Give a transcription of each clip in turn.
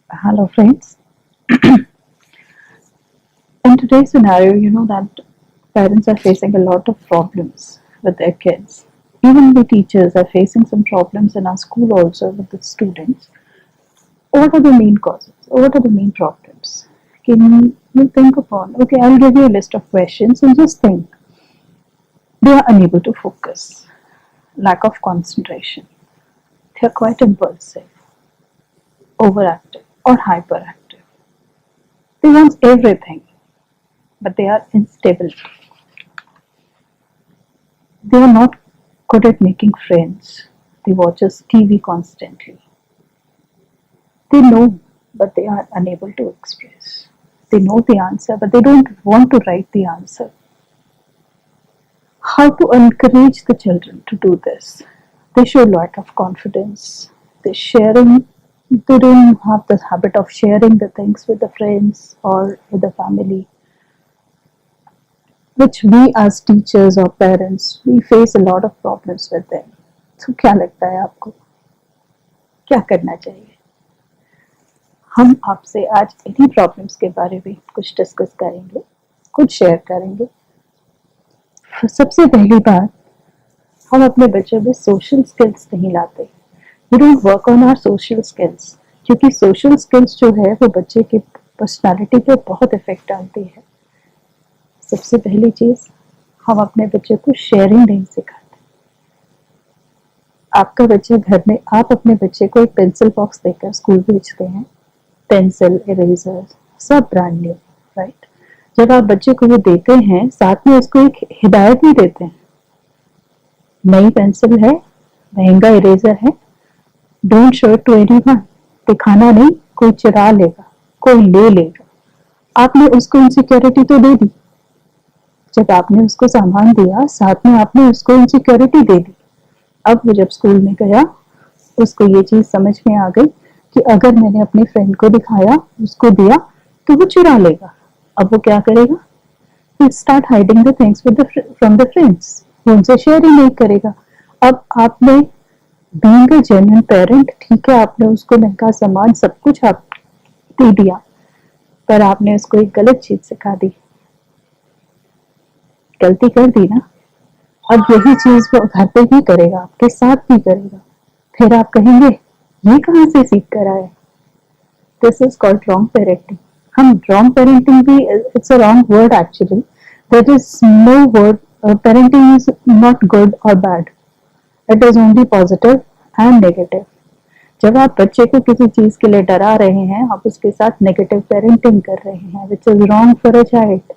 Hello, friends. In today's scenario, you know that parents are facing a lot of problems with their kids. Even the teachers are facing some problems in our school also with the students. What are the main causes? What are the main problems? Can you think upon? Okay, I'll give you a list of questions and just think. They are unable to focus, lack of concentration. They are quite impulsive, overactive, or hyperactive. They want everything, but they are unstable. They are not good at making friends. They watch us TV constantly. They know, but they are unable to express. They know the answer, but they don't want to write the answer. How to encourage the children to do this? They show lack of confidence. They sharing. They don't have the habit of sharing the things with the friends or with the family, which we as teachers or parents we face a lot of problems with them. तो क्या लगता है आपको क्या करना चाहिए? हम आपसे आज इन्हीं प्रॉब्लम्स के बारे में कुछ डिस्कस करेंगे, कुछ शेयर करेंगे। सबसे पहली बात, हम अपने बच्चों में सोशल स्किल्स नहीं लाते। We don't work on our social skills, क्योंकि सोशल स्किल्स जो है वो बच्चे की पर्सनालिटी पे बहुत इफेक्ट डालती है। सबसे पहली चीज, हम अपने बच्चे को शेयरिंग नहीं सिखाते। आपका बच्चा घर में, आप अपने बच्चे को एक पेंसिल बॉक्स देकर स्कूल भेजते हैं, पेंसिल, इरेजर, सब ब्रांड न्यू, राइट? जब आप बच्चे को वो देते हैं, साथ में उसको एक हिदायत भी देते हैं, नई पेंसिल है, महंगा इरेजर है, don't show it to anyone, दिखाना नहीं, कोई चुरा लेगा, कोई ले लेगा। आपने उसको इनसिक्योरिटी तो दे दी। जब आपने उसको सामान दिया, साथ में आपने उसको इनसिक्योरिटी दे दी। अब वो जब स्कूल में गया, उसको ये चीज समझ में आ गई कि अगर मैंने अपने फ्रेंड को दिखाया, उसको दिया, तो वो चुरा लेगा। अब वो क्या करेगा? He'll start hiding the things from the friends. वो उनसे शेयर ही नहीं करेगा। अब आपने being a genuine parent, ठीक है, आपने उसको महंगा सामान सब कुछ आप दे दिया, पर आपने उसको एक गलत चीज सिखा दी, गलती कर दी ना। अब यही चीज वो घर पे भी करेगा, आपके साथ भी करेगा। फिर आप कहेंगे ये कहाँ से सीख कर आए? This is called wrong parenting. हम रॉन्ग पेरेंटिंग भी, it's a wrong word actually. There is no word, parenting is not good और bad, it is only positive and negative. जब आप बच्चे को किसी चीज के लिए डरा रहे हैं, आप उसके साथ नेगेटिव पेरेंटिंग कर रहे हैं, which is wrong for a child.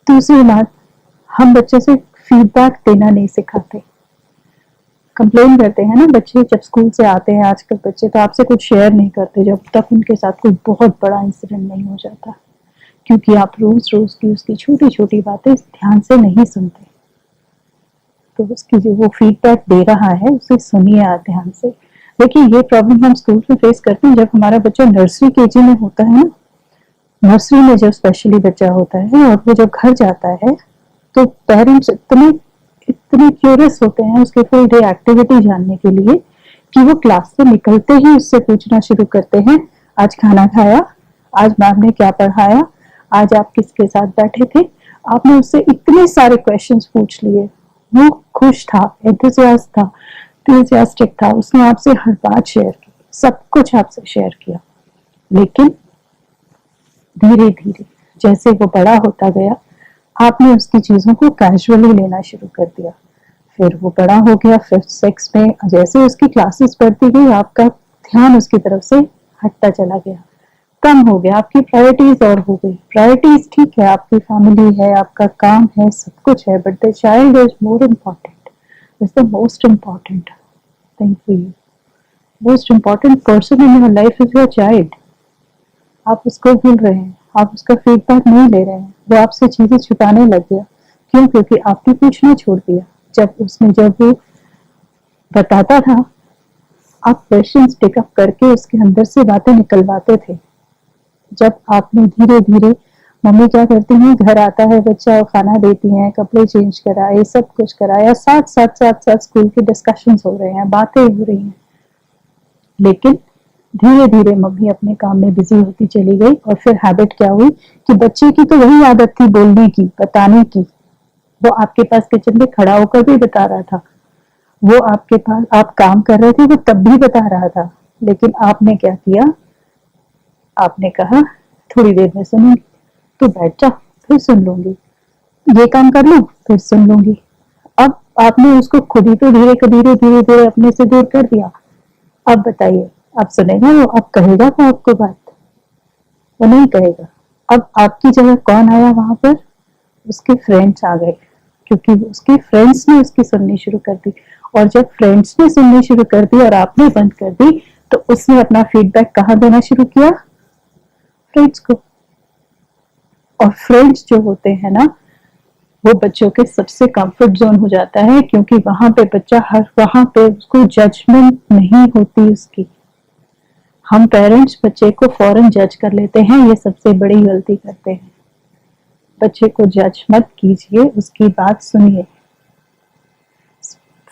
दूसरी बात, हम बच्चे से फीडबैक देना नहीं सिखाते। कंप्लेन करते हैं ना बच्चे जब स्कूल से आते हैं, आजकल बच्चे तो आपसे कुछ शेयर नहीं करते जब तक उनके साथ कोई बहुत बड़ा इंसिडेंट नहीं हो जाता, क्योंकि आप रोज रोज की उसकी छोटी छोटी बातें ध्यान से नहीं सुनते। तो उसकी जो वो फीडबैक दे रहा है उसे सुनिए आप ध्यान से। देखिए, ये प्रॉब्लम हम स्कूल में फेस करते हैं जब हमारा बच्चा नर्सरी केजी में होता है ना। नर्सरी में जब स्पेशली बच्चा होता है और वो जब घर जाता है, तो पेरेंट्स इतने इतने क्यूरियस होते हैं उसके फुल डे एक्टिविटी जानने के लिए कि वो क्लास से निकलते ही उससे पूछना शुरू करते हैं, आज खाना खाया, आज मैम ने क्या पढ़ाया, आज आप किसके साथ बैठे थे। आपने उससे इतने सारे क्वेश्चंस पूछ लिए। वो खुश था, एंथुसियास्टिक था, उसने आपसे हर बात शेयर की, सब कुछ आपसे शेयर किया। लेकिन धीरे धीरे जैसे वो बड़ा होता गया, आपने उसकी चीजों को कैजुअली लेना शुरू कर दिया। फिर वो बड़ा हो गया, 5th-6th में जैसे उसकी क्लासेस बढ़ती गई, आपका ध्यान उसकी तरफ से हटता चला गया, कम हो गया, आपकी प्रायोरिटीज और हो गई। प्रायोरिटीज ठीक है, आपकी फैमिली है, आपका काम है, सब कुछ है, but the child is more important, is the most important thing for you. Most important person in your life is your child. आप उसको भूल रहे हैं, आप उसका फीडबैक नहीं ले रहे हैं, वो आपसे चीजें छुपाने लग गया। क्यों? क्योंकि आपने पूछना छोड़ दिया। जब वो बताता था, आप क्वेश्चंस पिकअप करके उसके अंदर से बातें निकलवाते थे। जब आपने धीरे धीरे, मम्मी क्या करती हैं, घर आता है बच्चा, खाना देती हैं, कपड़े चेंज कराए, सब कुछ कराया, साथ साथ साथ साथ स्कूल के डिस्कशंस हो रहे हैं, बातें हो रही हैं, लेकिन धीरे धीरे मम्मी अपने काम में बिजी होती चली गई और फिर हैबिट क्या हुई कि बच्चे की तो वही आदत थी बोलने की, बताने की। वो आपके पास किचन में खड़ा होकर भी बता रहा था, वो आपके पास आप काम कर रहे थे वो तब भी बता रहा था, लेकिन आपने क्या किया, आपने कहा थोड़ी देर में सुनूंगी, तो बैठ जा फिर सुन लूंगी, ये काम कर लूं फिर सुन लूंगी। अब आपने उसको खुद ही तो धीरे धीरे धीरे धीरे अपने से दूर कर दिया। अब बताइए, अब सुनेगा वो? अब कहेगा वो आपको बात? वो नहीं कहेगा। अब आपकी जगह कौन आया वहां पर? उसके फ्रेंड्स आ गए, क्योंकि उसके फ्रेंड्स ने उसकी सुननी शुरू कर दी। और जब फ्रेंड्स ने सुननी शुरू कर दी और आपने बंद कर दी, तो उसने अपना फीडबैक कहाँ देना शुरू किया? फ्रेंड्स को। और फ्रेंड्स जो होते हैं ना, वो बच्चों के सबसे कंफर्ट जोन हो जाता है, क्योंकि वहां पे बच्चा वहां पे उसको जजमेंट नहीं होती उसकी। हम पेरेंट्स बच्चे को फौरन जज कर लेते हैं, ये सबसे बड़ी गलती करते हैं। बच्चे को जज मत कीजिए, उसकी बात सुनिए।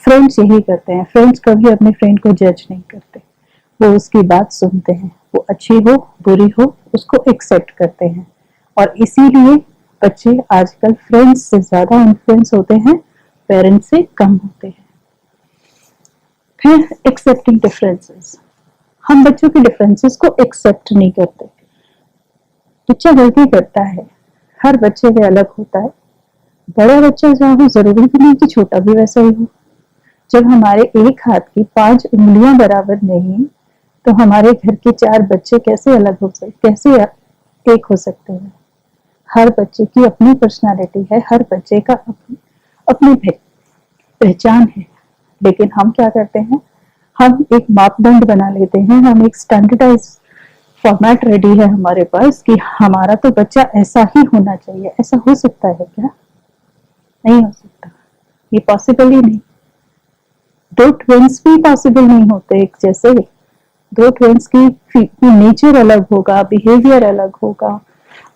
फ्रेंड्स यही करते हैं, फ्रेंड्स कभी अपने फ्रेंड को जज नहीं करते, वो उसकी बात सुनते हैं, वो अच्छी हो बुरी हो उसको एक्सेप्ट करते हैं। और इसीलिए बच्चे आजकल फ्रेंड्स से ज्यादा इन्फ्लुएंस होते हैं, पेरेंट्स से कम होते हैं। फिर एक्सेप्टिंग डिफरेंसेस, हम बच्चों के डिफरेंसेस को एक्सेप्ट नहीं करते। बच्चा गलती करता है, हर बच्चे में अलग होता है। बड़ा बच्चा जो हो जरूरी भी नहीं कि छोटा भी वैसा ही हो। जब हमारे एक हाथ की 5 उंगलियां बराबर नहीं, तो हमारे घर के 4 बच्चे कैसे अलग हो सकते, कैसे एक हो सकते हैं? हर बच्चे की अपनी पर्सनालिटी है, हर बच्चे का अपनी पहचान है। लेकिन हम क्या करते हैं, हम एक मापदंड बना लेते हैं, हम एक स्टैंडर्डाइज फॉर्मेट रेडी है हमारे पास कि हमारा तो बच्चा ऐसा ही होना चाहिए। ऐसा हो सकता है क्या? नहीं हो सकता, ये पॉसिबल ही नहीं। 2 ट्विंस भी पॉसिबल नहीं होते एक जैसे। 2 ट्विंस की नेचर अलग होगा, बिहेवियर अलग होगा,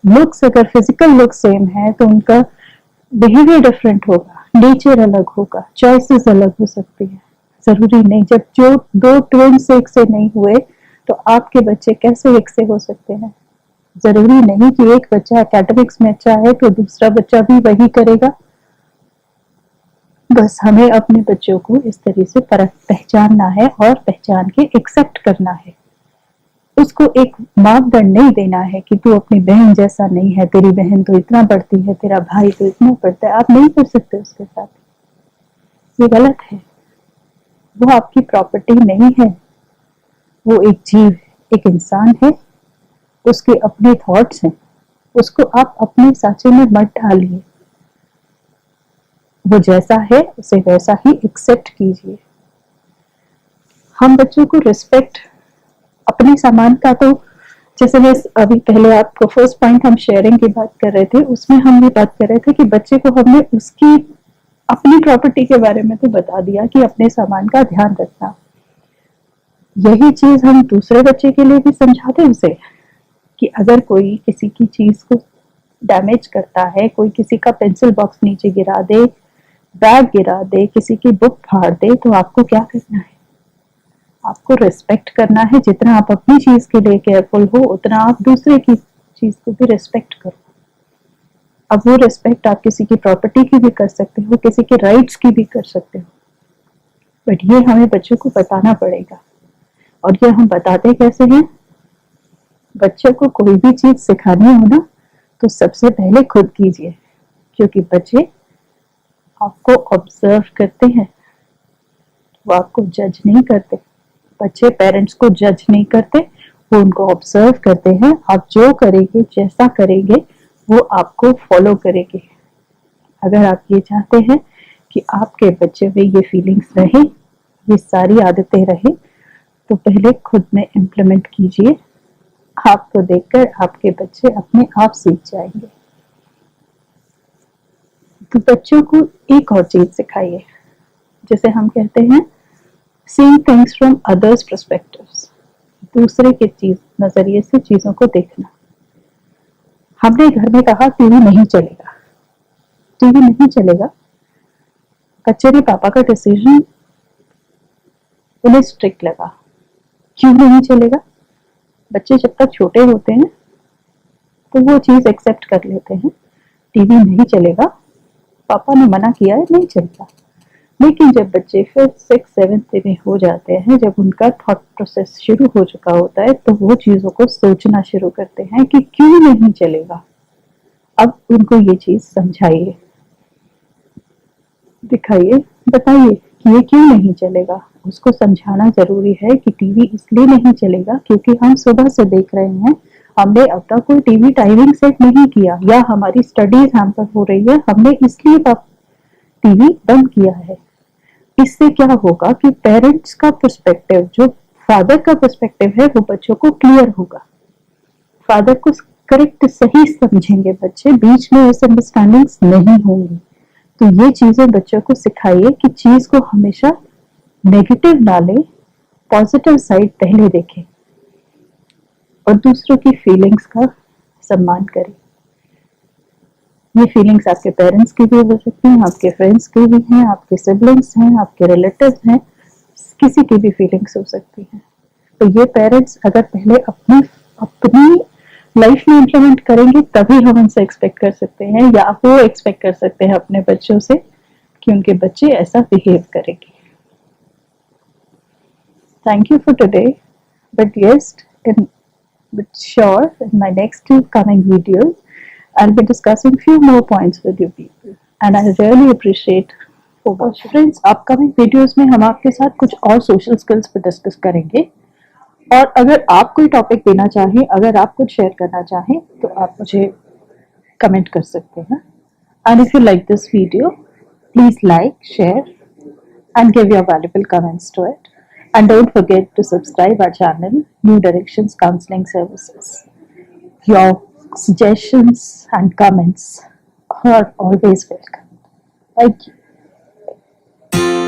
लुक्स अगर फिजिकल लुक सेम है तो उनका बिहेवियर डिफरेंट होगा, नेचर अलग होगा, चॉइसेस अलग हो सकती है। जरूरी नहीं, जब जो 2 ट्विंस एक से नहीं हुए तो आपके बच्चे कैसे एक से हो सकते हैं? जरूरी नहीं कि एक बच्चा एकेडमिक्स में अच्छा है तो दूसरा बच्चा भी वही करेगा। बस हमें अपने बच्चों को इस तरह से पहचानना है और पहचान के एक्सेप्ट करना है। उसको एक मापदंड नहीं देना है कि तू अपनी बहन जैसा नहीं है, तेरी बहन तो इतना पढ़ती है, तेरा भाई तो इतना पढ़ता है। आप नहीं कर सकते उसके साथ, ये गलत है। वो आपकी प्रॉपर्टी नहीं है, वो एक जीव, एक इंसान है, उसके अपने थॉट्स हैं, उसको आप अपने साँचे में मत डालिए। वो जैसा है उसे वैसा ही एक्सेप्ट कीजिए। हम बच्चों को रिस्पेक्ट, अपने सामान का तो, जैसे मैं अभी पहले आपको फर्स्ट पॉइंट हम शेयरिंग की बात कर रहे थे, उसमें हम ये बात कर रहे थे कि बच्चे को हमने उसकी अपनी प्रॉपर्टी के बारे में तो बता दिया कि अपने सामान का ध्यान रखना। यही चीज हम दूसरे बच्चे के लिए भी समझाते उसे कि अगर कोई किसी की चीज को डैमेज करता है, कोई किसी का पेंसिल बॉक्स नीचे गिरा दे, बैग गिरा दे, किसी की बुक फाड़ दे, तो आपको क्या करना है? आपको रिस्पेक्ट करना है। जितना आप अपनी चीज के लिए केयरफुल हो, उतना आप दूसरे की चीज को भी रिस्पेक्ट करो। अब वो रिस्पेक्ट आप किसी की प्रॉपर्टी की भी कर सकते हो, किसी के राइट्स की भी कर सकते हो, बट ये हमें बच्चों को बताना पड़ेगा। और ये हम बताते कैसे हैं? बच्चों को कोई भी चीज सिखानी हो ना, तो सबसे पहले खुद कीजिए, क्योंकि बच्चे आपको ऑब्जर्व करते हैं, वो आपको जज नहीं करते। बच्चे पेरेंट्स को जज नहीं करते, वो उनको ऑब्जर्व करते हैं। आप जो करेंगे, जैसा करेंगे, वो आपको फॉलो करेंगे। अगर आप ये चाहते हैं कि आपके बच्चे में ये फीलिंग्स रहे, ये सारी आदतें रहे, तो पहले खुद में इम्प्लीमेंट कीजिए। आपको देखकर आपके बच्चे अपने आप सीख जाएंगे। तो बच्चों को एक और चीज सिखाइए, जैसे हम कहते हैं seeing things from others perspectives, दूसरे के चीज नजरिए से चीजों को देखना। हमने घर में कहा टीवी नहीं चलेगा, टीवी नहीं चलेगा। बच्चे ने पापा का डिसीजन उन्हें स्ट्रिक्ट लगा, क्यों नहीं चलेगा? बच्चे जब तक छोटे होते हैं तो वो चीज एक्सेप्ट कर लेते हैं, टीवी नहीं चलेगा, पापा ने मना किया है नहीं चलेगा। लेकिन जब बच्चे फिफ्थ सिक्स सेवेंथ में हो जाते हैं, जब उनका थॉट प्रोसेस शुरू हो चुका होता है, तो वो चीजों को सोचना शुरू करते हैं कि क्यों नहीं चलेगा। अब उनको ये चीज समझाइए, दिखाइए, बताइए कि ये क्यों नहीं चलेगा। उसको समझाना जरूरी है कि टीवी इसलिए नहीं चलेगा क्योंकि हम सुबह से देख रहे हैं, हमने अपना कोई टीवी टाइमिंग सेट नहीं किया, या हमारी स्टडीज हैम्पर हो रही है, हमने इसलिए टीवी बंद किया है। इससे क्या होगा कि पेरेंट्स का पर्सपेक्टिव, जो फादर का पर्सपेक्टिव है, वो बच्चों को क्लियर होगा, फादर को करेक्ट सही समझेंगे बच्चे, बीच में मिसअंडरस्टैंडिंग्स नहीं होंगी। तो ये चीजें बच्चों को सिखाइए कि चीज को हमेशा नेगेटिव ना ले, पॉजिटिव साइड पहले देखें और दूसरों की फीलिंग्स का सम्मान करें। ये फीलिंग्स आपके पेरेंट्स की भी हो सकती हैं, आपके फ्रेंड्स की भी हैं, आपके सिबलिंग्स हैं, आपके रिलेटिव्स हैं, किसी की भी फीलिंग्स हो सकती हैं। तो ये पेरेंट्स अगर पहले अपनी अपनी लाइफ में इम्प्लीमेंट करेंगे तभी हम उनसे एक्सपेक्ट कर सकते हैं, या वो एक्सपेक्ट कर सकते हैं अपने बच्चों से कि उनके बच्चे ऐसा बिहेव करेंगे। Thank you for today, but yes, but sure, in my next two coming videos, I'll be discussing few more points with you people, and I really appreciate for watching. Friends, upcoming videos में हम आपके साथ कुछ और social skills पर discuss करेंगे। और अगर आप कोई टॉपिक देना चाहें, अगर आप कुछ शेयर करना चाहें, तो आप मुझे कमेंट कर सकते हैं। And if you like this video, please like, share and give your valuable comments to it. And don't forget to subscribe our channel, New Directions Counseling Services. Your suggestions and comments are always welcome. Thank you.